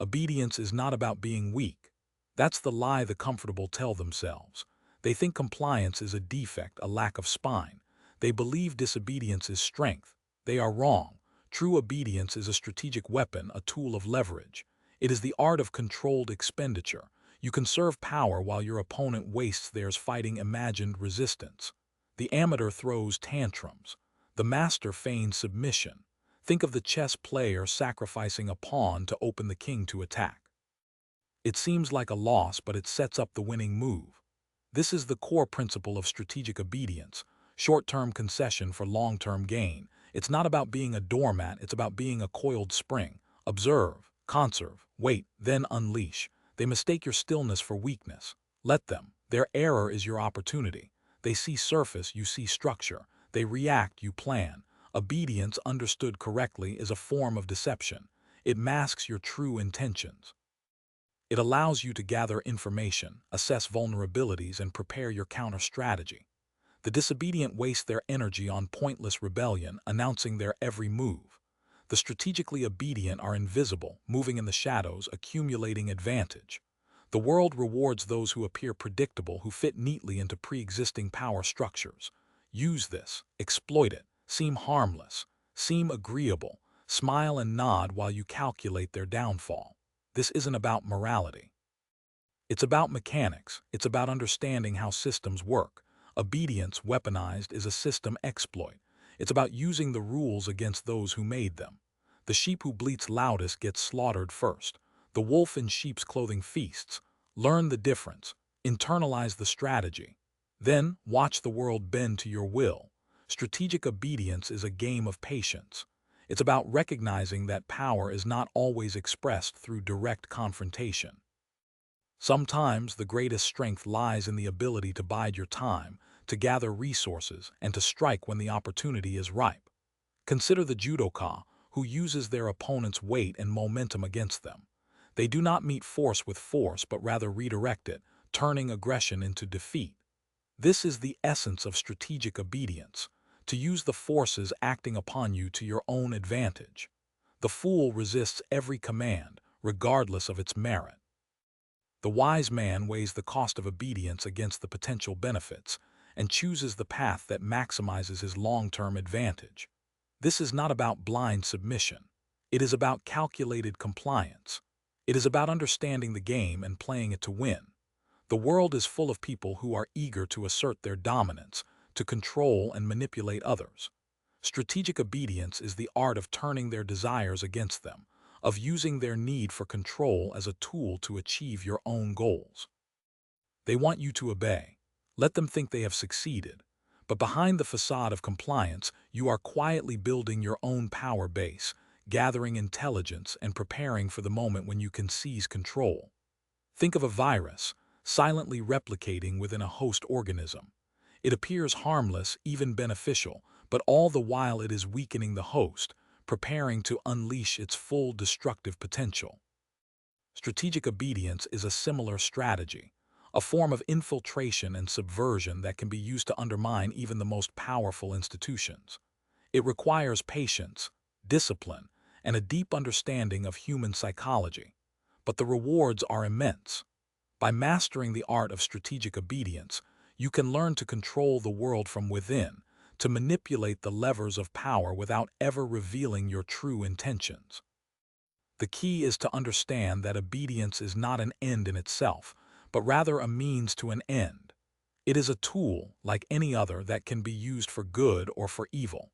Obedience is not about being weak. That's the lie the comfortable tell themselves. They think compliance is a defect, a lack of spine. They believe disobedience is strength. They are wrong. True obedience is a strategic weapon, a tool of leverage. It is the art of controlled expenditure. You conserve power while your opponent wastes theirs fighting imagined resistance. The amateur throws tantrums. The master feigns submission. Think of the chess player sacrificing a pawn to open the king to attack. It seems like a loss, but it sets up the winning move. This is the core principle of strategic obedience, short-term concession for long-term gain. It's not about being a doormat, it's about being a coiled spring. Observe, conserve, wait, then unleash. They mistake your stillness for weakness. Let them. Their error is your opportunity. They see surface, you see structure. They react, you plan. Obedience, understood correctly, is a form of deception. It masks your true intentions. It allows you to gather information, assess vulnerabilities, and prepare your counter-strategy. The disobedient waste their energy on pointless rebellion, announcing their every move. The strategically obedient are invisible, moving in the shadows, accumulating advantage. The world rewards those who appear predictable, who fit neatly into pre-existing power structures. Use this, exploit it, seem harmless, seem agreeable, smile and nod while you calculate their downfall. This isn't about morality. It's about mechanics. It's about understanding how systems work. Obedience, weaponized, is a system exploit. It's about using the rules against those who made them. The sheep who bleats loudest gets slaughtered first. The wolf in sheep's clothing feasts. Learn the difference. Internalize the strategy. Then, watch the world bend to your will. Strategic obedience is a game of patience. It's about recognizing that power is not always expressed through direct confrontation. Sometimes the greatest strength lies in the ability to bide your time, to gather resources, and to strike when the opportunity is ripe. Consider the judoka, who uses their opponent's weight and momentum against them. They do not meet force with force, but rather redirect it, turning aggression into defeat. This is the essence of strategic obedience, to use the forces acting upon you to your own advantage. The fool resists every command, regardless of its merit. The wise man weighs the cost of obedience against the potential benefits and chooses the path that maximizes his long-term advantage. This is not about blind submission. It is about calculated compliance. It is about understanding the game and playing it to win. The world is full of people who are eager to assert their dominance, to control and manipulate others. Strategic obedience is the art of turning their desires against them, of using their need for control as a tool to achieve your own goals. They want you to obey. Let them think they have succeeded. But behind the facade of compliance, you are quietly building your own power base, gathering intelligence and preparing for the moment when you can seize control. Think of a virus, silently replicating within a host organism. It appears harmless, even beneficial, but all the while it is weakening the host, preparing to unleash its full destructive potential. Strategic obedience is a similar strategy, a form of infiltration and subversion that can be used to undermine even the most powerful institutions. It requires patience, discipline, and a deep understanding of human psychology, but the rewards are immense. By mastering the art of strategic obedience, you can learn to control the world from within, to manipulate the levers of power without ever revealing your true intentions. The key is to understand that obedience is not an end in itself, but rather a means to an end. It is a tool, like any other, that can be used for good or for evil.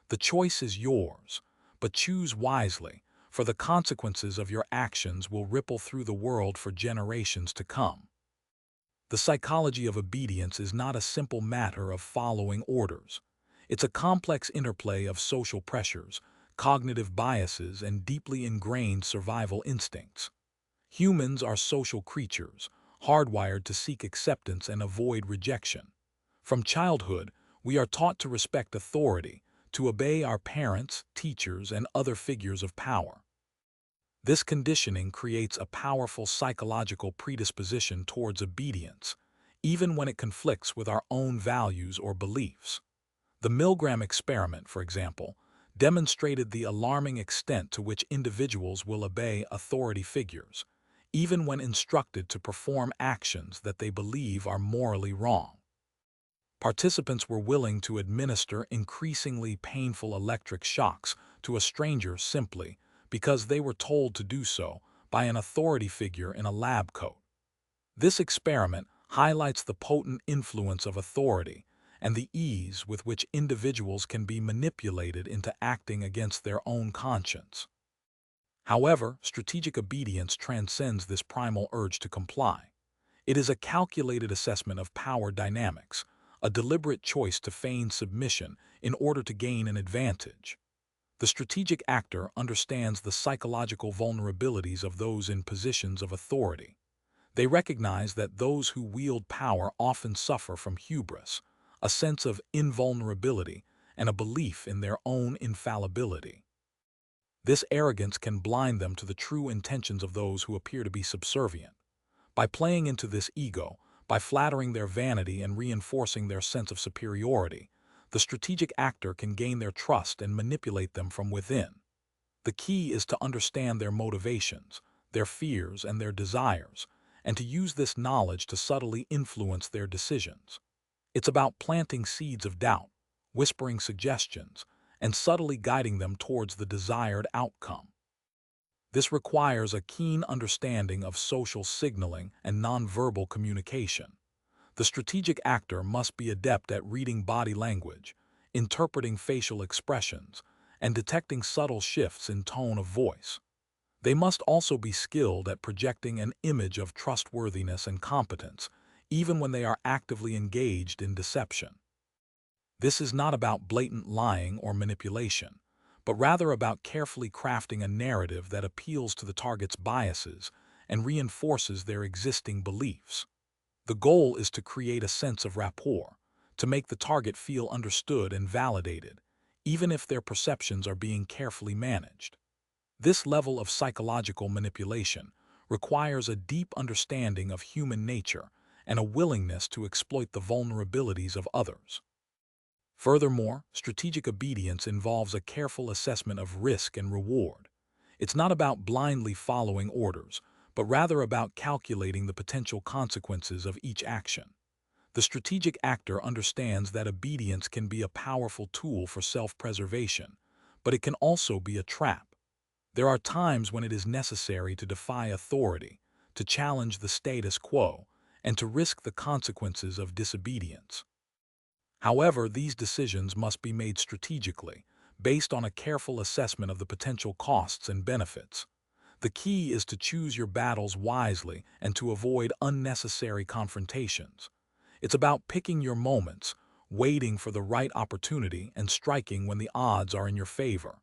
The choice is yours, but choose wisely, for the consequences of your actions will ripple through the world for generations to come. The psychology of obedience is not a simple matter of following orders. It's a complex interplay of social pressures, cognitive biases, and deeply ingrained survival instincts. Humans are social creatures, hardwired to seek acceptance and avoid rejection. From childhood, we are taught to respect authority, to obey our parents, teachers, and other figures of power. This conditioning creates a powerful psychological predisposition towards obedience, even when it conflicts with our own values or beliefs. The Milgram experiment, for example, demonstrated the alarming extent to which individuals will obey authority figures, even when instructed to perform actions that they believe are morally wrong. Participants were willing to administer increasingly painful electric shocks to a stranger simply because they were told to do so by an authority figure in a lab coat. This experiment highlights the potent influence of authority and the ease with which individuals can be manipulated into acting against their own conscience. However, strategic obedience transcends this primal urge to comply. It is a calculated assessment of power dynamics, a deliberate choice to feign submission in order to gain an advantage. The strategic actor understands the psychological vulnerabilities of those in positions of authority. They recognize that those who wield power often suffer from hubris, a sense of invulnerability, and a belief in their own infallibility. This arrogance can blind them to the true intentions of those who appear to be subservient. By playing into this ego, by flattering their vanity and reinforcing their sense of superiority, the strategic actor can gain their trust and manipulate them from within. The key is to understand their motivations, their fears, and their desires, and to use this knowledge to subtly influence their decisions. It's about planting seeds of doubt, whispering suggestions, and subtly guiding them towards the desired outcome. This requires a keen understanding of social signaling and nonverbal communication. The strategic actor must be adept at reading body language, interpreting facial expressions, and detecting subtle shifts in tone of voice. They must also be skilled at projecting an image of trustworthiness and competence, even when they are actively engaged in deception. This is not about blatant lying or manipulation, but rather about carefully crafting a narrative that appeals to the target's biases and reinforces their existing beliefs. The goal is to create a sense of rapport, to make the target feel understood and validated, even if their perceptions are being carefully managed. This level of psychological manipulation requires a deep understanding of human nature and a willingness to exploit the vulnerabilities of others. Furthermore, strategic obedience involves a careful assessment of risk and reward. It's not about blindly following orders, but rather about calculating the potential consequences of each action. The strategic actor understands that obedience can be a powerful tool for self-preservation, but it can also be a trap. There are times when it is necessary to defy authority, to challenge the status quo, and to risk the consequences of disobedience. However, these decisions must be made strategically, based on a careful assessment of the potential costs and benefits. The key is to choose your battles wisely and to avoid unnecessary confrontations. It's about picking your moments, waiting for the right opportunity, and striking when the odds are in your favor.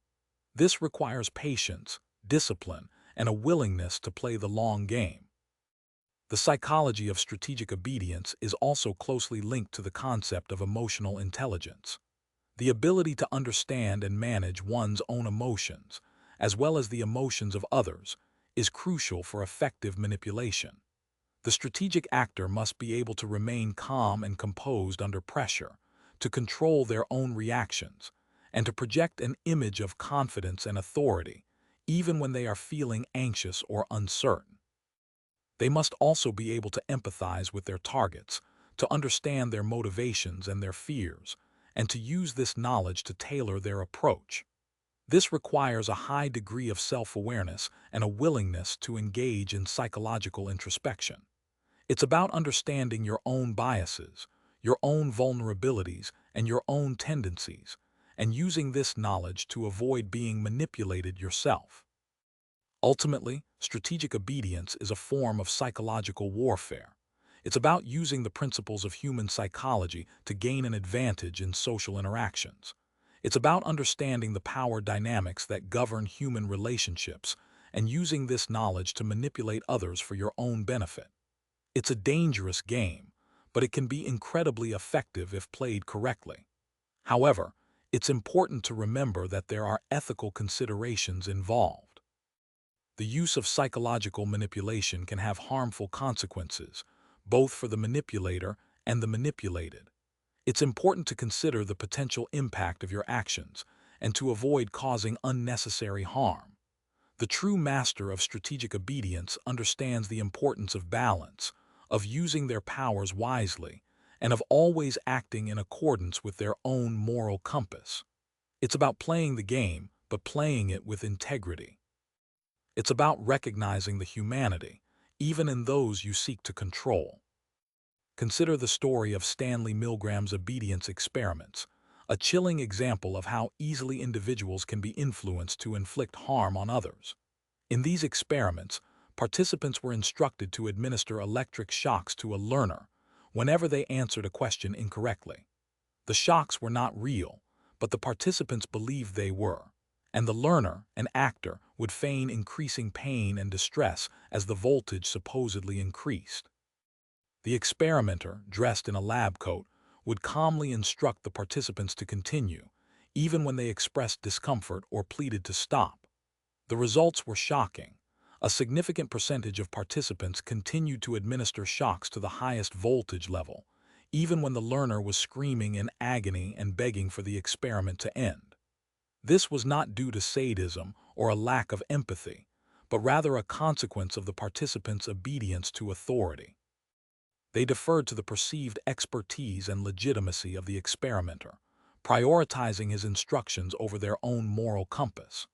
This requires patience, discipline, and a willingness to play the long game. The psychology of strategic obedience is also closely linked to the concept of emotional intelligence. The ability to understand and manage one's own emotions, as well as the emotions of others, is crucial for effective manipulation. The strategic actor must be able to remain calm and composed under pressure, to control their own reactions, and to project an image of confidence and authority, even when they are feeling anxious or uncertain. They must also be able to empathize with their targets, to understand their motivations and their fears, and to use this knowledge to tailor their approach. This requires a high degree of self-awareness and a willingness to engage in psychological introspection. It's about understanding your own biases, your own vulnerabilities, and your own tendencies, and using this knowledge to avoid being manipulated yourself. Ultimately, strategic obedience is a form of psychological warfare. It's about using the principles of human psychology to gain an advantage in social interactions. It's about understanding the power dynamics that govern human relationships and using this knowledge to manipulate others for your own benefit. It's a dangerous game, but it can be incredibly effective if played correctly. However, it's important to remember that there are ethical considerations involved. The use of psychological manipulation can have harmful consequences, both for the manipulator and the manipulated. It's important to consider the potential impact of your actions and to avoid causing unnecessary harm. The true master of strategic obedience understands the importance of balance, of using their powers wisely, and of always acting in accordance with their own moral compass. It's about playing the game, but playing it with integrity. It's about recognizing the humanity, even in those you seek to control. Consider the story of Stanley Milgram's obedience experiments, a chilling example of how easily individuals can be influenced to inflict harm on others. In these experiments, participants were instructed to administer electric shocks to a learner whenever they answered a question incorrectly. The shocks were not real, but the participants believed they were, and the learner, an actor, would feign increasing pain and distress as the voltage supposedly increased. The experimenter, dressed in a lab coat, would calmly instruct the participants to continue, even when they expressed discomfort or pleaded to stop. The results were shocking. A significant percentage of participants continued to administer shocks to the highest voltage level, even when the learner was screaming in agony and begging for the experiment to end. This was not due to sadism or a lack of empathy, but rather a consequence of the participants' obedience to authority. They deferred to the perceived expertise and legitimacy of the experimenter, prioritizing his instructions over their own moral compass.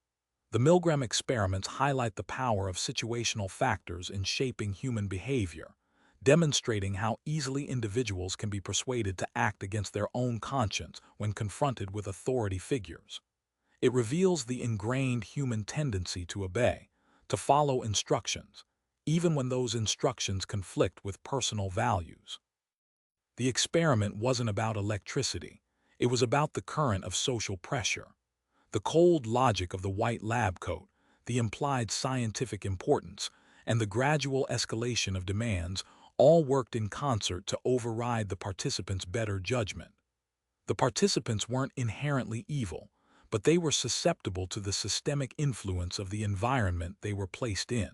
The Milgram experiments highlight the power of situational factors in shaping human behavior, demonstrating how easily individuals can be persuaded to act against their own conscience when confronted with authority figures. It reveals the ingrained human tendency to obey, to follow instructions, even when those instructions conflict with personal values. The experiment wasn't about electricity. It was about the current of social pressure. The cold logic of the white lab coat, the implied scientific importance, and the gradual escalation of demands all worked in concert to override the participants' better judgment. The participants weren't inherently evil, but they were susceptible to the systemic influence of the environment they were placed in.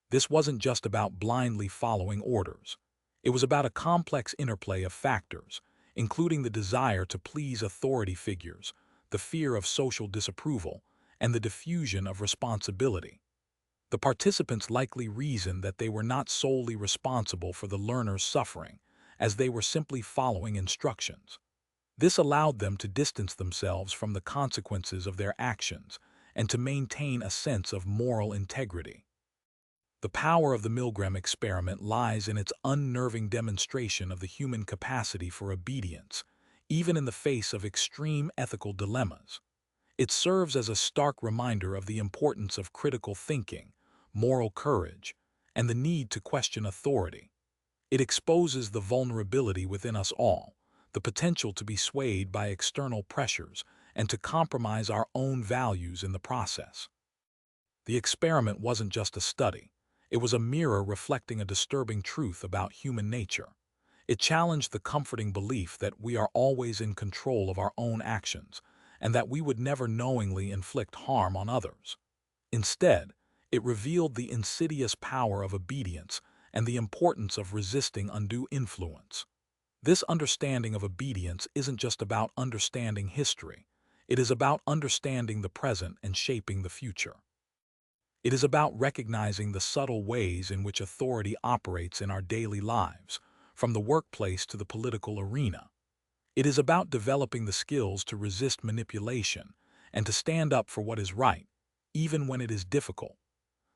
This wasn't just about blindly following orders. It was about a complex interplay of factors, including the desire to please authority figures, the fear of social disapproval, and the diffusion of responsibility. The participants likely reasoned that they were not solely responsible for the learner's suffering, as they were simply following instructions. This allowed them to distance themselves from the consequences of their actions and to maintain a sense of moral integrity. The power of the Milgram experiment lies in its unnerving demonstration of the human capacity for obedience, even in the face of extreme ethical dilemmas. It serves as a stark reminder of the importance of critical thinking, moral courage, and the need to question authority. It exposes the vulnerability within us all, the potential to be swayed by external pressures and to compromise our own values in the process. The experiment wasn't just a study. It was a mirror reflecting a disturbing truth about human nature. It challenged the comforting belief that we are always in control of our own actions and that we would never knowingly inflict harm on others. Instead, it revealed the insidious power of obedience and the importance of resisting undue influence. This understanding of obedience isn't just about understanding history. It is about understanding the present and shaping the future. It is about recognizing the subtle ways in which authority operates in our daily lives, from the workplace to the political arena. It is about developing the skills to resist manipulation and to stand up for what is right, even when it is difficult.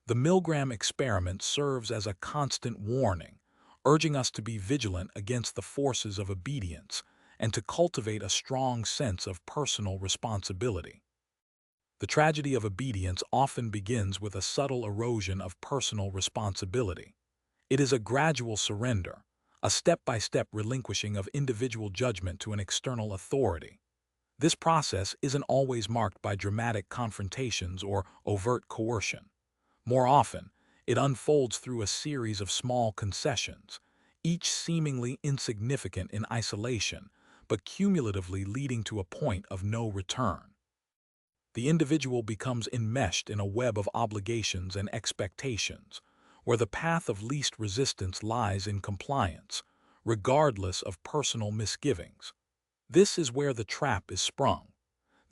The Milgram experiment serves as a constant warning, urging us to be vigilant against the forces of obedience and to cultivate a strong sense of personal responsibility. The tragedy of obedience often begins with a subtle erosion of personal responsibility. It is a gradual surrender, a step-by-step relinquishing of individual judgment to an external authority. This process isn't always marked by dramatic confrontations or overt coercion. More often, it unfolds through a series of small concessions, each seemingly insignificant in isolation, but cumulatively leading to a point of no return. The individual becomes enmeshed in a web of obligations and expectations, where the path of least resistance lies in compliance, regardless of personal misgivings. This is where the trap is sprung.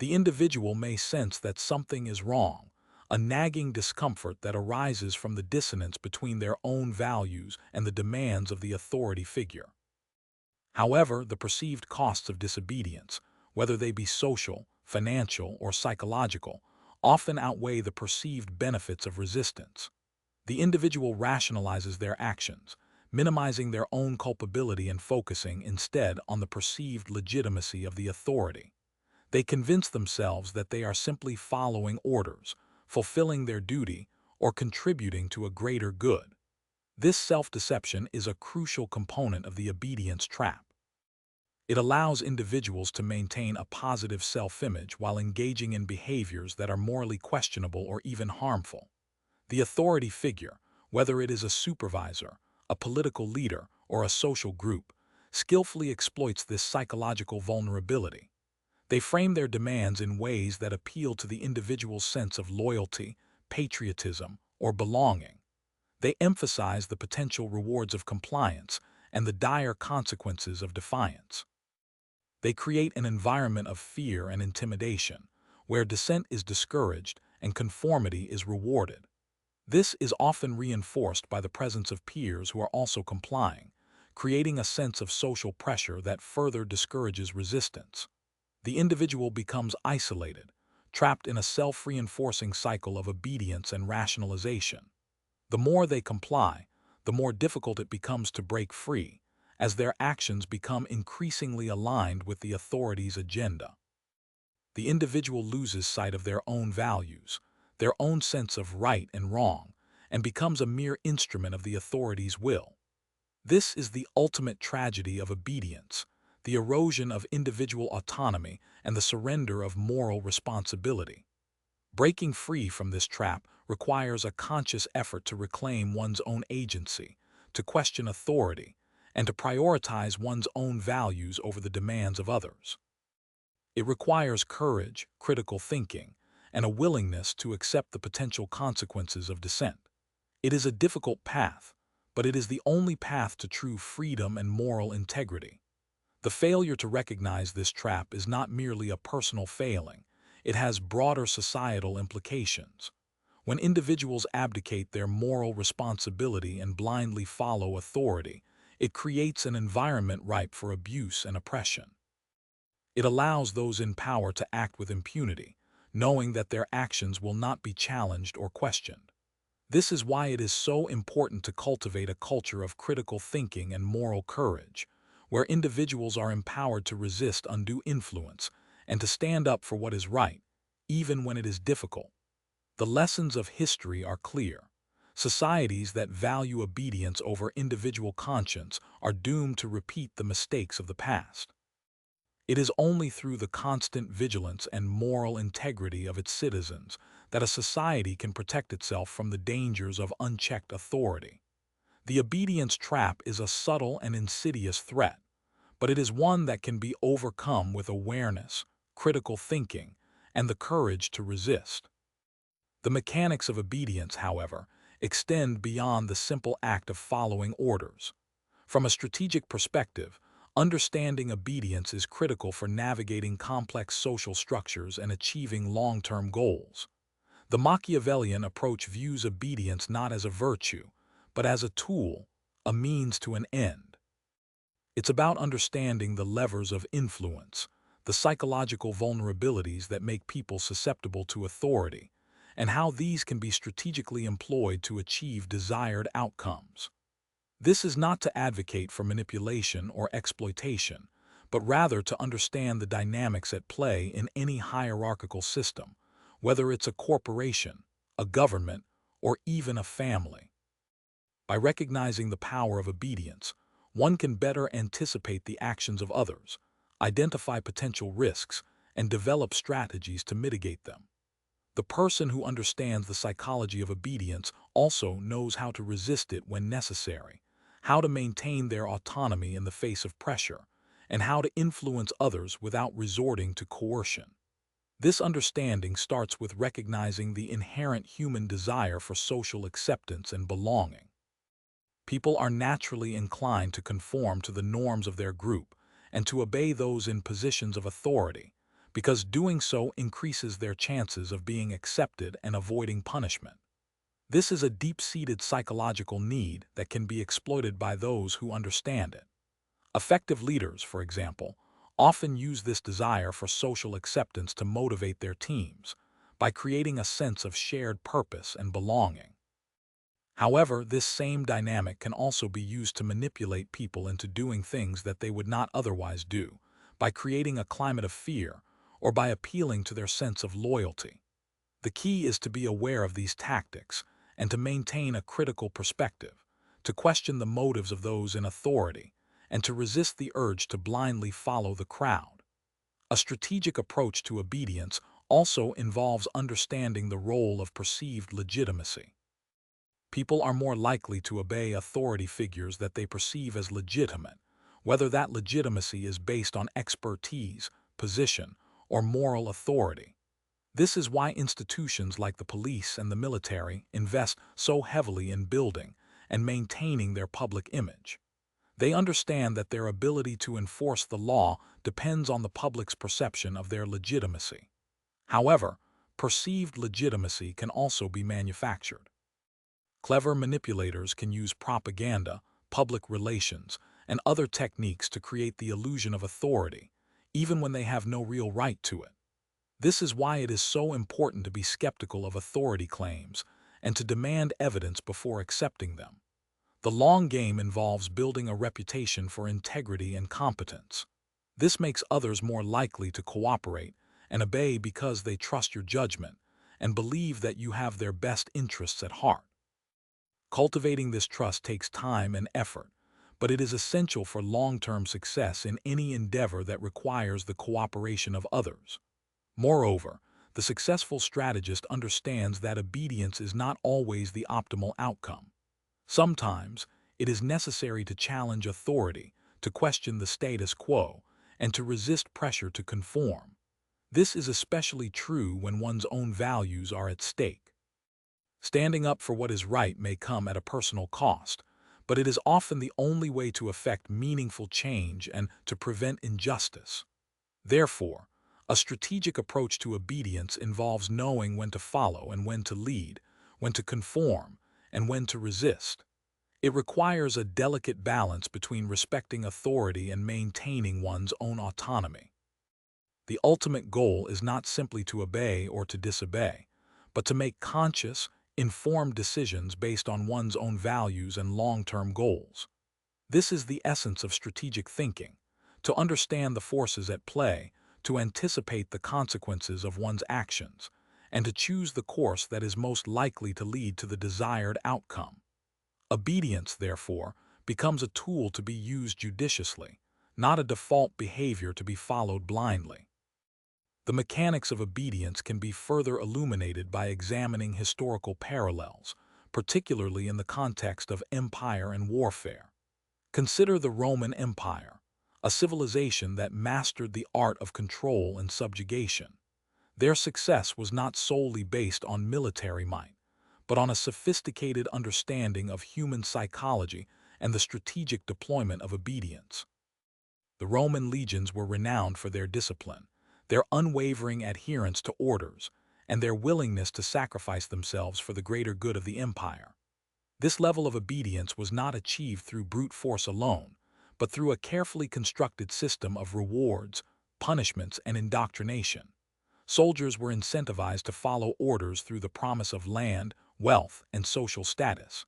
The individual may sense that something is wrong, a nagging discomfort that arises from the dissonance between their own values and the demands of the authority figure. However, the perceived costs of disobedience, whether they be social, financial, or psychological, often outweigh the perceived benefits of resistance. The individual rationalizes their actions, minimizing their own culpability and focusing instead on the perceived legitimacy of the authority. They convince themselves that they are simply following orders, fulfilling their duty, or contributing to a greater good. This self-deception is a crucial component of the obedience trap. It allows individuals to maintain a positive self-image while engaging in behaviors that are morally questionable or even harmful. The authority figure, whether it is a supervisor, a political leader, or a social group, skillfully exploits this psychological vulnerability. They frame their demands in ways that appeal to the individual's sense of loyalty, patriotism, or belonging. They emphasize the potential rewards of compliance and the dire consequences of defiance. They create an environment of fear and intimidation, where dissent is discouraged and conformity is rewarded. This is often reinforced by the presence of peers who are also complying, creating a sense of social pressure that further discourages resistance. The individual becomes isolated, trapped in a self-reinforcing cycle of obedience and rationalization. The more they comply, the more difficult it becomes to break free, as their actions become increasingly aligned with the authority's agenda. The individual loses sight of their own values, their own sense of right and wrong, and becomes a mere instrument of the authority's will. This is the ultimate tragedy of obedience, the erosion of individual autonomy and the surrender of moral responsibility. Breaking free from this trap requires a conscious effort to reclaim one's own agency, to question authority, and to prioritize one's own values over the demands of others. It requires courage, critical thinking, and a willingness to accept the potential consequences of dissent. It is a difficult path, but it is the only path to true freedom and moral integrity. The failure to recognize this trap is not merely a personal failing, it has broader societal implications. When individuals abdicate their moral responsibility and blindly follow authority, it creates an environment ripe for abuse and oppression. It allows those in power to act with impunity, knowing that their actions will not be challenged or questioned. This is why it is so important to cultivate a culture of critical thinking and moral courage, where individuals are empowered to resist undue influence and to stand up for what is right, even when it is difficult. The lessons of history are clear. Societies that value obedience over individual conscience are doomed to repeat the mistakes of the past. It is only through the constant vigilance and moral integrity of its citizens that a society can protect itself from the dangers of unchecked authority. The obedience trap is a subtle and insidious threat, but it is one that can be overcome with awareness, critical thinking, and the courage to resist. The mechanics of obedience, however, extend beyond the simple act of following orders. From a strategic perspective, understanding obedience is critical for navigating complex social structures and achieving long-term goals. The Machiavellian approach views obedience not as a virtue, but as a tool, a means to an end. It's about understanding the levers of influence, the psychological vulnerabilities that make people susceptible to authority, and how these can be strategically employed to achieve desired outcomes. This is not to advocate for manipulation or exploitation, but rather to understand the dynamics at play in any hierarchical system, whether it's a corporation, a government, or even a family. By recognizing the power of obedience, one can better anticipate the actions of others, identify potential risks, and develop strategies to mitigate them. The person who understands the psychology of obedience also knows how to resist it when necessary, how to maintain their autonomy in the face of pressure, and how to influence others without resorting to coercion. This understanding starts with recognizing the inherent human desire for social acceptance and belonging. People are naturally inclined to conform to the norms of their group and to obey those in positions of authority, because doing so increases their chances of being accepted and avoiding punishment. This is a deep-seated psychological need that can be exploited by those who understand it. Effective leaders, for example, often use this desire for social acceptance to motivate their teams by creating a sense of shared purpose and belonging. However, this same dynamic can also be used to manipulate people into doing things that they would not otherwise do, by creating a climate of fear or by appealing to their sense of loyalty. The key is to be aware of these tactics and to maintain a critical perspective, to question the motives of those in authority, and to resist the urge to blindly follow the crowd. A strategic approach to obedience also involves understanding the role of perceived legitimacy. People are more likely to obey authority figures that they perceive as legitimate, whether that legitimacy is based on expertise, position, or moral authority. This is why institutions like the police and the military invest so heavily in building and maintaining their public image. They understand that their ability to enforce the law depends on the public's perception of their legitimacy. However, perceived legitimacy can also be manufactured. Clever manipulators can use propaganda, public relations, and other techniques to create the illusion of authority, even when they have no real right to it. This is why it is so important to be skeptical of authority claims and to demand evidence before accepting them. The long game involves building a reputation for integrity and competence. This makes others more likely to cooperate and obey because they trust your judgment and believe that you have their best interests at heart. Cultivating this trust takes time and effort, but it is essential for long-term success in any endeavor that requires the cooperation of others. Moreover, the successful strategist understands that obedience is not always the optimal outcome. Sometimes, it is necessary to challenge authority, to question the status quo, and to resist pressure to conform. This is especially true when one's own values are at stake. Standing up for what is right may come at a personal cost, but it is often the only way to effect meaningful change and to prevent injustice. Therefore, a strategic approach to obedience involves knowing when to follow and when to lead, when to conform, and when to resist. It requires a delicate balance between respecting authority and maintaining one's own autonomy. The ultimate goal is not simply to obey or to disobey, but to make conscious, informed decisions based on one's own values and long-term goals. This is the essence of strategic thinking, to understand the forces at play, to anticipate the consequences of one's actions, and to choose the course that is most likely to lead to the desired outcome. Obedience, therefore, becomes a tool to be used judiciously, not a default behavior to be followed blindly. The mechanics of obedience can be further illuminated by examining historical parallels, particularly in the context of empire and warfare. Consider the Roman Empire, a civilization that mastered the art of control and subjugation. Their success was not solely based on military might, but on a sophisticated understanding of human psychology and the strategic deployment of obedience. The Roman legions were renowned for their discipline, their unwavering adherence to orders, and their willingness to sacrifice themselves for the greater good of the empire. This level of obedience was not achieved through brute force alone, but through a carefully constructed system of rewards, punishments, and indoctrination. Soldiers were incentivized to follow orders through the promise of land, wealth, and social status.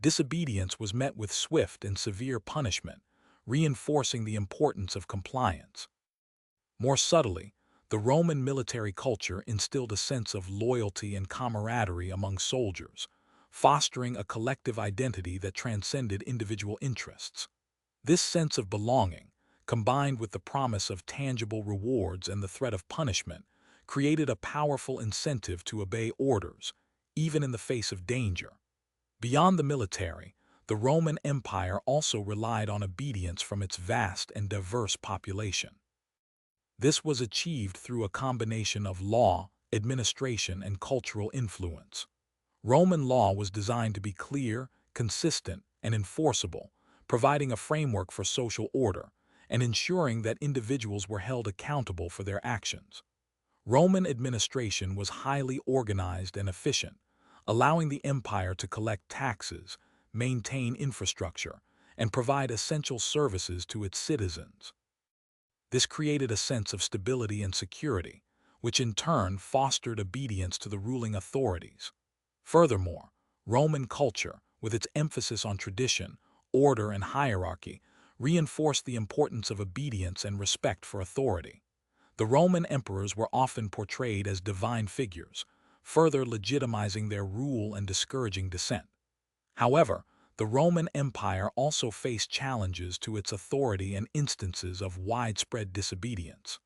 Disobedience was met with swift and severe punishment, reinforcing the importance of compliance. More subtly, the Roman military culture instilled a sense of loyalty and camaraderie among soldiers, fostering a collective identity that transcended individual interests. This sense of belonging, combined with the promise of tangible rewards and the threat of punishment, created a powerful incentive to obey orders, even in the face of danger. Beyond the military, the Roman Empire also relied on obedience from its vast and diverse population. This was achieved through a combination of law, administration, and cultural influence. Roman law was designed to be clear, consistent, and enforceable, providing a framework for social order, and ensuring that individuals were held accountable for their actions. Roman administration was highly organized and efficient, allowing the empire to collect taxes, maintain infrastructure, and provide essential services to its citizens. This created a sense of stability and security, which in turn fostered obedience to the ruling authorities. Furthermore, Roman culture, with its emphasis on tradition, order, and hierarchy, reinforced the importance of obedience and respect for authority. The Roman emperors were often portrayed as divine figures, further legitimizing their rule and discouraging dissent. However, the Roman Empire also faced challenges to its authority and instances of widespread disobedience.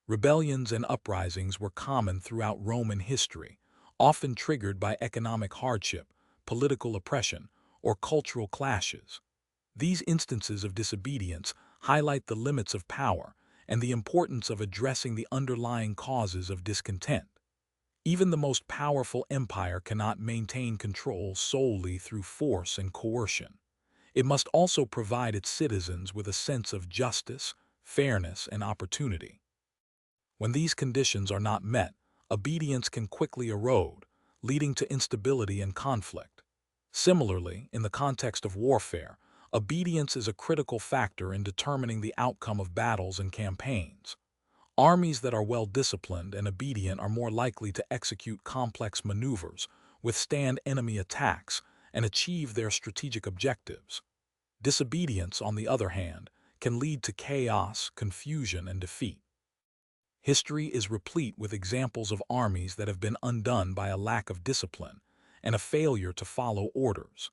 Rebellions and uprisings were common throughout Roman history, often triggered by economic hardship, political oppression, or cultural clashes. These instances of disobedience highlight the limits of power and the importance of addressing the underlying causes of discontent. Even the most powerful empire cannot maintain control solely through force and coercion. It must also provide its citizens with a sense of justice, fairness, and opportunity. When these conditions are not met, obedience can quickly erode, leading to instability and conflict. Similarly, in the context of warfare, obedience is a critical factor in determining the outcome of battles and campaigns. Armies that are well disciplined and obedient are more likely to execute complex maneuvers, withstand enemy attacks, and achieve their strategic objectives. Disobedience, on the other hand, can lead to chaos, confusion, and defeat. History is replete with examples of armies that have been undone by a lack of discipline and a failure to follow orders.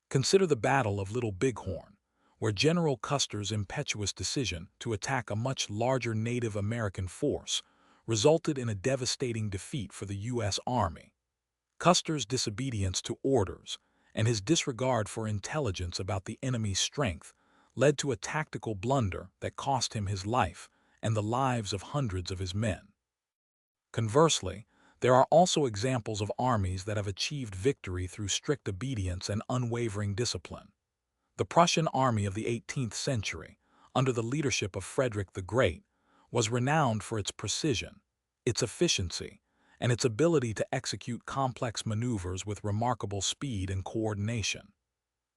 Consider the Battle of Little Bighorn, where General Custer's impetuous decision to attack a much larger Native American force resulted in a devastating defeat for the U.S. Army. Custer's disobedience to orders and his disregard for intelligence about the enemy's strength led to a tactical blunder that cost him his life and the lives of hundreds of his men. Conversely, there are also examples of armies that have achieved victory through strict obedience and unwavering discipline. The Prussian army of the 18th century, under the leadership of Frederick the Great, was renowned for its precision, its efficiency, and its ability to execute complex maneuvers with remarkable speed and coordination.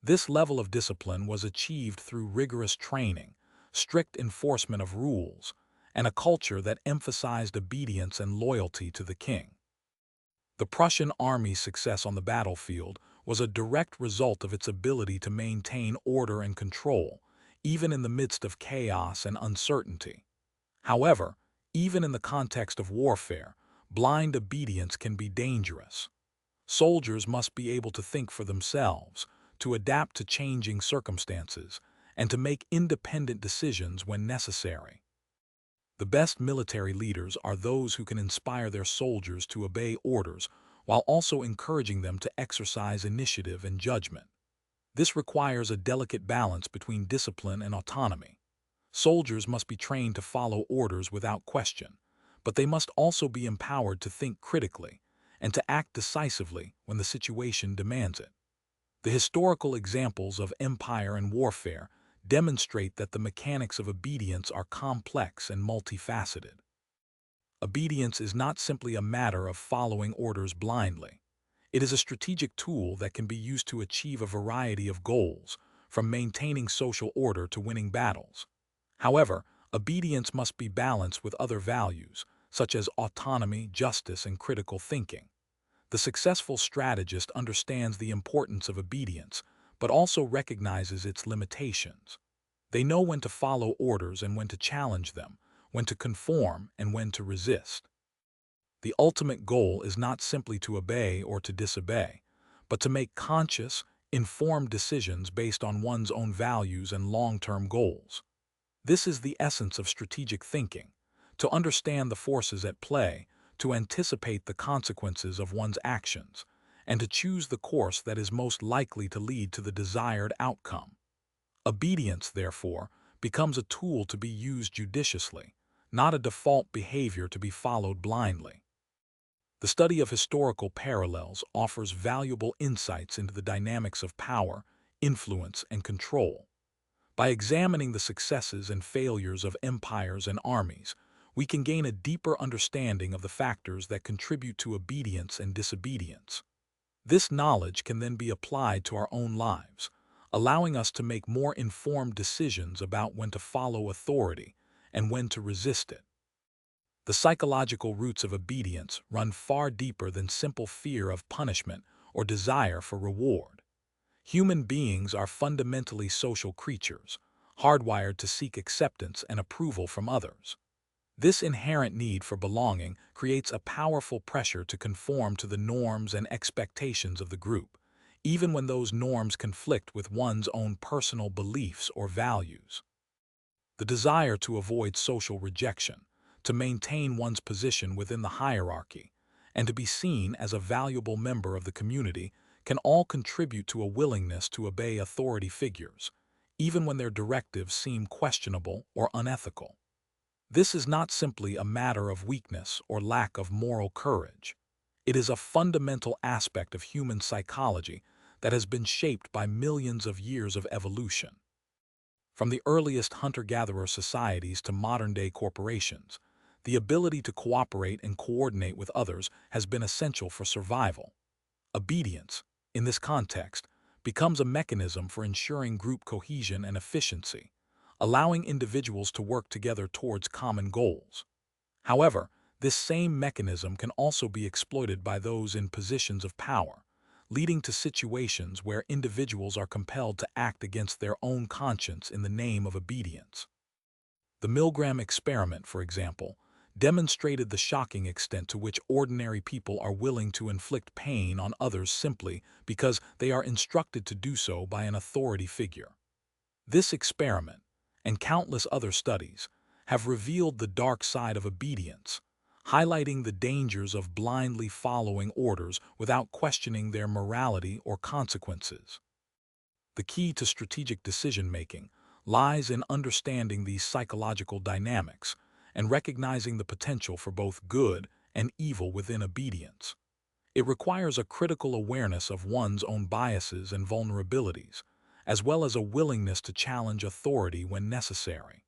This level of discipline was achieved through rigorous training, strict enforcement of rules, and a culture that emphasized obedience and loyalty to the king. The Prussian army's success on the battlefield was a direct result of its ability to maintain order and control, even in the midst of chaos and uncertainty. However, even in the context of warfare, blind obedience can be dangerous. Soldiers must be able to think for themselves, to adapt to changing circumstances, and to make independent decisions when necessary. The best military leaders are those who can inspire their soldiers to obey orders while also encouraging them to exercise initiative and judgment. This requires a delicate balance between discipline and autonomy. Soldiers must be trained to follow orders without question, but they must also be empowered to think critically and to act decisively when the situation demands it. The historical examples of empire and warfare demonstrate that the mechanics of obedience are complex and multifaceted. Obedience is not simply a matter of following orders blindly. It is a strategic tool that can be used to achieve a variety of goals, from maintaining social order to winning battles. However, obedience must be balanced with other values, such as autonomy, justice, and critical thinking. The successful strategist understands the importance of obedience, but also recognizes its limitations. They know when to follow orders and when to challenge them, when to conform and when to resist. The ultimate goal is not simply to obey or to disobey, but to make conscious, informed decisions based on one's own values and long-term goals. This is the essence of strategic thinking, to understand the forces at play, to anticipate the consequences of one's actions, and to choose the course that is most likely to lead to the desired outcome. Obedience, therefore, becomes a tool to be used judiciously, not a default behavior to be followed blindly. The study of historical parallels offers valuable insights into the dynamics of power, influence, and control. By examining the successes and failures of empires and armies, we can gain a deeper understanding of the factors that contribute to obedience and disobedience. This knowledge can then be applied to our own lives, allowing us to make more informed decisions about when to follow authority and when to resist it. The psychological roots of obedience run far deeper than simple fear of punishment or desire for reward. Human beings are fundamentally social creatures, hardwired to seek acceptance and approval from others. This inherent need for belonging creates a powerful pressure to conform to the norms and expectations of the group, even when those norms conflict with one's own personal beliefs or values. The desire to avoid social rejection, to maintain one's position within the hierarchy, and to be seen as a valuable member of the community can all contribute to a willingness to obey authority figures, even when their directives seem questionable or unethical. This is not simply a matter of weakness or lack of moral courage. It is a fundamental aspect of human psychology that has been shaped by millions of years of evolution. From the earliest hunter-gatherer societies to modern-day corporations, the ability to cooperate and coordinate with others has been essential for survival. Obedience, in this context, becomes a mechanism for ensuring group cohesion and efficiency, allowing individuals to work together towards common goals. However, this same mechanism can also be exploited by those in positions of power, leading to situations where individuals are compelled to act against their own conscience in the name of obedience. The Milgram experiment, for example, demonstrated the shocking extent to which ordinary people are willing to inflict pain on others simply because they are instructed to do so by an authority figure. This experiment, and countless other studies, have revealed the dark side of obedience, highlighting the dangers of blindly following orders without questioning their morality or consequences. The key to strategic decision-making lies in understanding these psychological dynamics and recognizing the potential for both good and evil within obedience. It requires a critical awareness of one's own biases and vulnerabilities, as well as a willingness to challenge authority when necessary.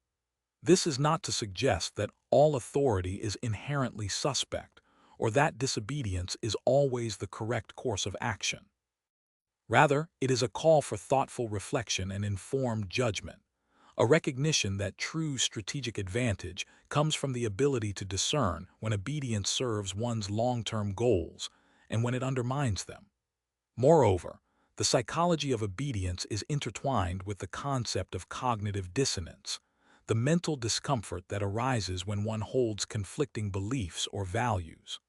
This is not to suggest that all authority is inherently suspect or that disobedience is always the correct course of action. Rather, it is a call for thoughtful reflection and informed judgment, a recognition that true strategic advantage comes from the ability to discern when obedience serves one's long-term goals and when it undermines them. Moreover, the psychology of obedience is intertwined with the concept of cognitive dissonance, the mental discomfort that arises when one holds conflicting beliefs or values.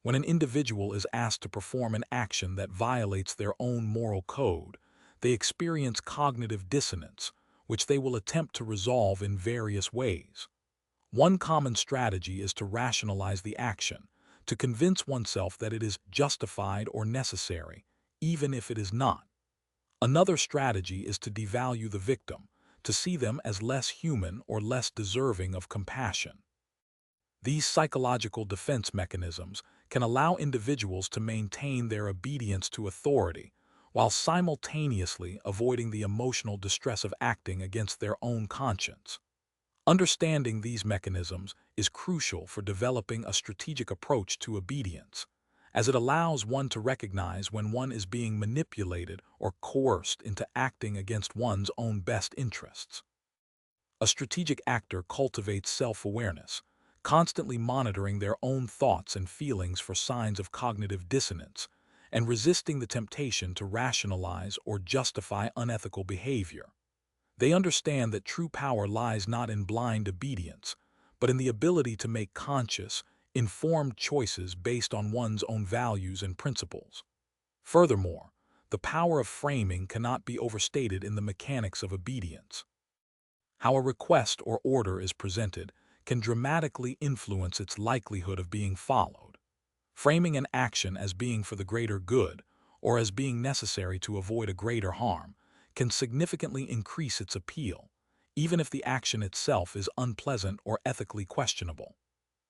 When an individual is asked to perform an action that violates their own moral code, they experience cognitive dissonance, which they will attempt to resolve in various ways. One common strategy is to rationalize the action, to convince oneself that it is justified or necessary, even if it is not. Another strategy is to devalue the victim, to see them as less human or less deserving of compassion. These psychological defense mechanisms can allow individuals to maintain their obedience to authority while simultaneously avoiding the emotional distress of acting against their own conscience. Understanding these mechanisms is crucial for developing a strategic approach to obedience, as it allows one to recognize when one is being manipulated or coerced into acting against one's own best interests. A strategic actor cultivates self-awareness, constantly monitoring their own thoughts and feelings for signs of cognitive dissonance, and resisting the temptation to rationalize or justify unethical behavior. They understand that true power lies not in blind obedience, but in the ability to make conscious, informed choices based on one's own values and principles. Furthermore, the power of framing cannot be overstated in the mechanics of obedience. How a request or order is presented can dramatically influence its likelihood of being followed. Framing an action as being for the greater good or as being necessary to avoid a greater harm can significantly increase its appeal, even if the action itself is unpleasant or ethically questionable.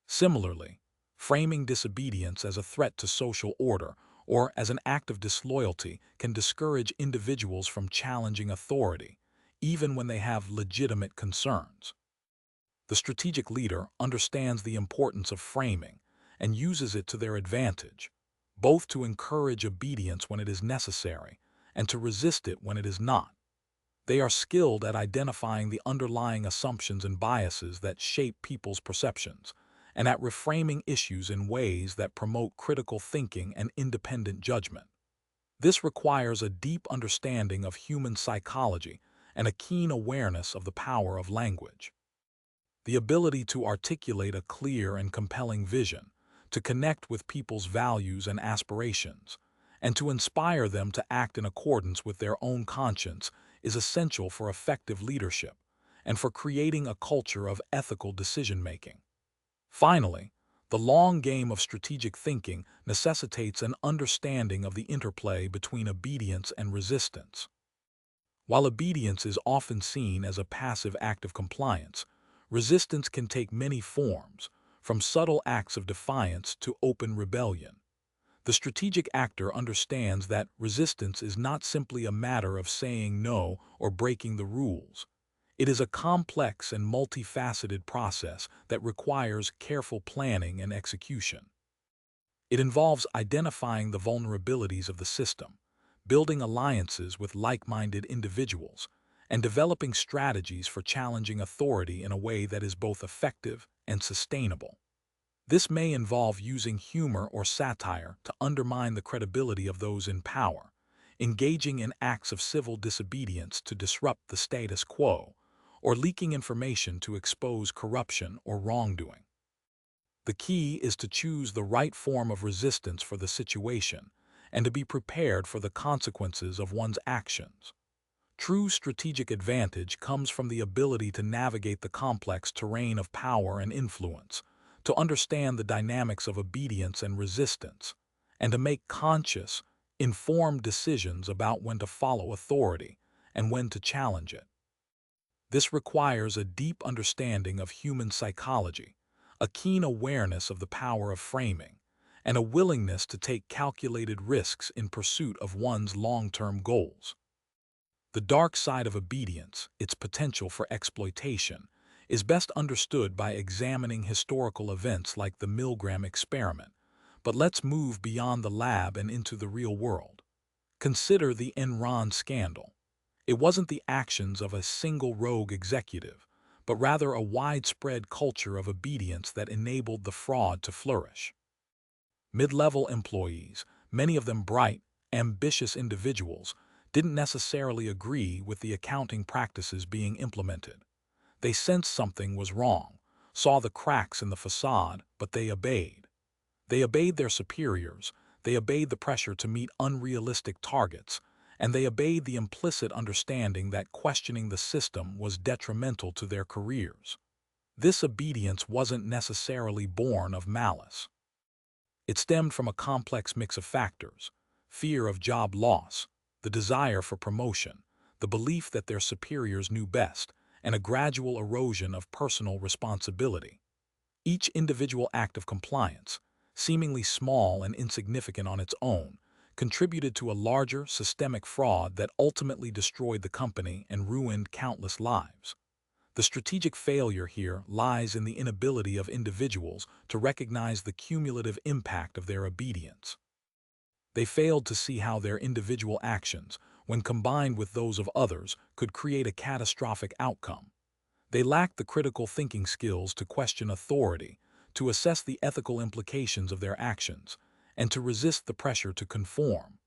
Similarly, framing disobedience as a threat to social order or as an act of disloyalty can discourage individuals from challenging authority, even when they have legitimate concerns. The strategic leader understands the importance of framing and uses it to their advantage, both to encourage obedience when it is necessary and to resist it when it is not. They are skilled at identifying the underlying assumptions and biases that shape people's perceptions, and at reframing issues in ways that promote critical thinking and independent judgment. This requires a deep understanding of human psychology and a keen awareness of the power of language. The ability to articulate a clear and compelling vision, to connect with people's values and aspirations, and to inspire them to act in accordance with their own conscience is essential for effective leadership and for creating a culture of ethical decision-making. Finally, the long game of strategic thinking necessitates an understanding of the interplay between obedience and resistance. While obedience is often seen as a passive act of compliance, resistance can take many forms, from subtle acts of defiance to open rebellion. The strategic actor understands that resistance is not simply a matter of saying no or breaking the rules. It is a complex and multifaceted process that requires careful planning and execution. It involves identifying the vulnerabilities of the system, building alliances with like-minded individuals, and developing strategies for challenging authority in a way that is both effective and sustainable. This may involve using humor or satire to undermine the credibility of those in power, engaging in acts of civil disobedience to disrupt the status quo, or leaking information to expose corruption or wrongdoing. The key is to choose the right form of resistance for the situation and to be prepared for the consequences of one's actions. True strategic advantage comes from the ability to navigate the complex terrain of power and influence, to understand the dynamics of obedience and resistance, and to make conscious, informed decisions about when to follow authority and when to challenge it. This requires a deep understanding of human psychology, a keen awareness of the power of framing, and a willingness to take calculated risks in pursuit of one's long-term goals. The dark side of obedience, its potential for exploitation, is best understood by examining historical events like the Milgram experiment. But let's move beyond the lab and into the real world. Consider the Enron scandal. It wasn't the actions of a single rogue executive, but rather a widespread culture of obedience that enabled the fraud to flourish. Mid-level employees, many of them bright, ambitious individuals, didn't necessarily agree with the accounting practices being implemented. They sensed something was wrong, saw the cracks in the facade, but they obeyed. They obeyed their superiors, they obeyed the pressure to meet unrealistic targets, and they obeyed the implicit understanding that questioning the system was detrimental to their careers. This obedience wasn't necessarily born of malice. It stemmed from a complex mix of factors: fear of job loss, the desire for promotion, the belief that their superiors knew best, and a gradual erosion of personal responsibility. Each individual act of compliance, seemingly small and insignificant on its own, contributed to a larger systemic fraud that ultimately destroyed the company and ruined countless lives. The strategic failure here lies in the inability of individuals to recognize the cumulative impact of their obedience. They failed to see how their individual actions, when combined with those of others, could create a catastrophic outcome. They lacked the critical thinking skills to question authority, to assess the ethical implications of their actions, and to resist the pressure to conform.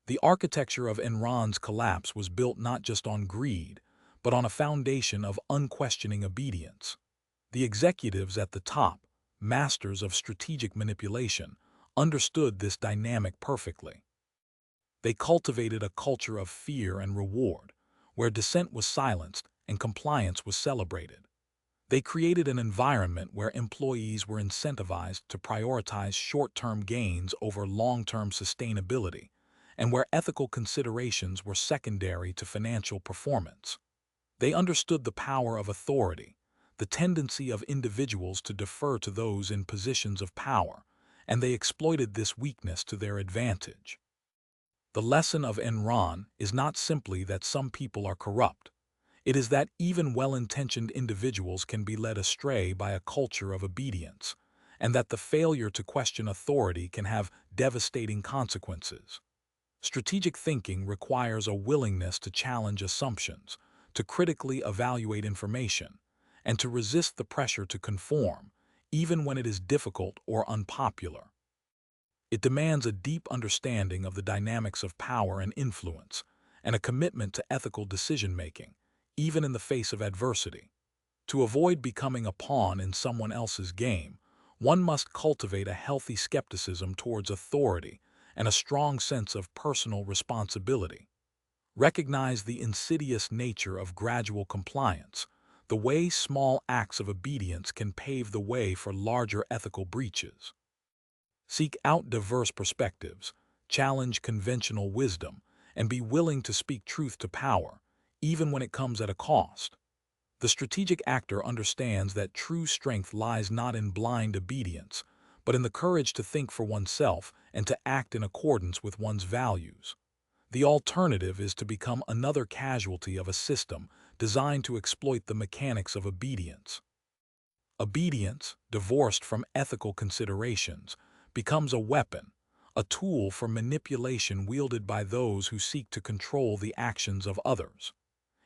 The architecture of Enron's collapse was built not just on greed, but on a foundation of unquestioning obedience. The executives at the top, masters of strategic manipulation, understood this dynamic perfectly. They cultivated a culture of fear and reward, where dissent was silenced and compliance was celebrated. They created an environment where employees were incentivized to prioritize short-term gains over long-term sustainability, and where ethical considerations were secondary to financial performance. They understood the power of authority, the tendency of individuals to defer to those in positions of power, and they exploited this weakness to their advantage. The lesson of Enron is not simply that some people are corrupt. It is that even well-intentioned individuals can be led astray by a culture of obedience, and that the failure to question authority can have devastating consequences. Strategic thinking requires a willingness to challenge assumptions, to critically evaluate information, and to resist the pressure to conform, even when it is difficult or unpopular. It demands a deep understanding of the dynamics of power and influence, and a commitment to ethical decision-making, even in the face of adversity. To avoid becoming a pawn in someone else's game, one must cultivate a healthy skepticism towards authority and a strong sense of personal responsibility. Recognize the insidious nature of gradual compliance, the way small acts of obedience can pave the way for larger ethical breaches. Seek out diverse perspectives, challenge conventional wisdom, and be willing to speak truth to power, even when it comes at a cost. The strategic actor understands that true strength lies not in blind obedience, but in the courage to think for oneself and to act in accordance with one's values. The alternative is to become another casualty of a system designed to exploit the mechanics of obedience. Obedience, divorced from ethical considerations, becomes a weapon, a tool for manipulation wielded by those who seek to control the actions of others.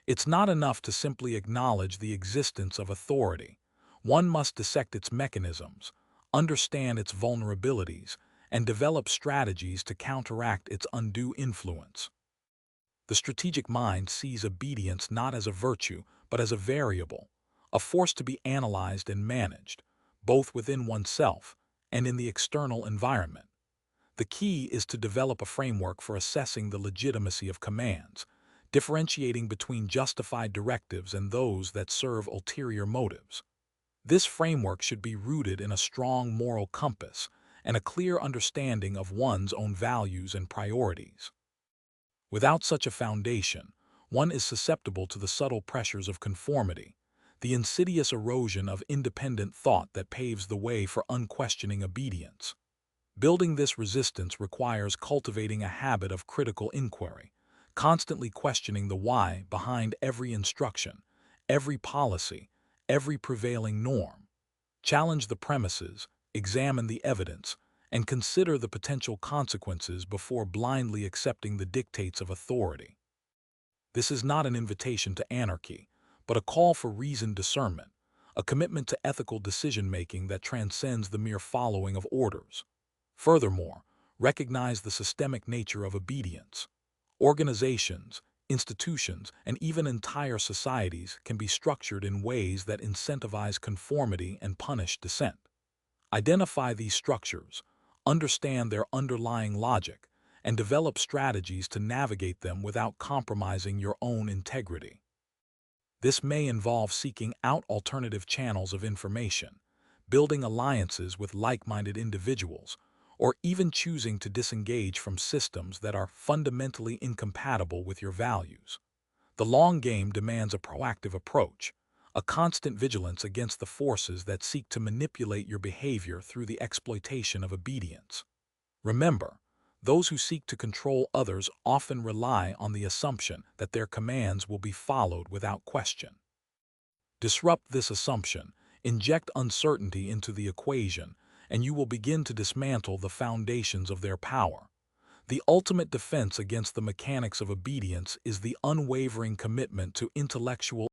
It's not enough to simply acknowledge the existence of authority. One must dissect its mechanisms, understand its vulnerabilities, and develop strategies to counteract its undue influence. The strategic mind sees obedience not as a virtue, but as a variable, a force to be analyzed and managed, both within oneself and in the external environment. The key is to develop a framework for assessing the legitimacy of commands, differentiating between justified directives and those that serve ulterior motives. This framework should be rooted in a strong moral compass and a clear understanding of one's own values and priorities. Without such a foundation, one is susceptible to the subtle pressures of conformity, the insidious erosion of independent thought that paves the way for unquestioning obedience. Building this resistance requires cultivating a habit of critical inquiry, constantly questioning the why behind every instruction, every policy, every prevailing norm. Challenge the premises, examine the evidence, and consider the potential consequences before blindly accepting the dictates of authority. This is not an invitation to anarchy, but a call for reasoned discernment, a commitment to ethical decision-making that transcends the mere following of orders. Furthermore, recognize the systemic nature of obedience. Organizations, institutions, and even entire societies can be structured in ways that incentivize conformity and punish dissent. Identify these structures, understand their underlying logic, and develop strategies to navigate them without compromising your own integrity. This may involve seeking out alternative channels of information, building alliances with like-minded individuals, or even choosing to disengage from systems that are fundamentally incompatible with your values. The long game demands a proactive approach, a constant vigilance against the forces that seek to manipulate your behavior through the exploitation of obedience. Remember, those who seek to control others often rely on the assumption that their commands will be followed without question. Disrupt this assumption, inject uncertainty into the equation, and you will begin to dismantle the foundations of their power. The ultimate defense against the mechanics of obedience is the unwavering commitment to intellectual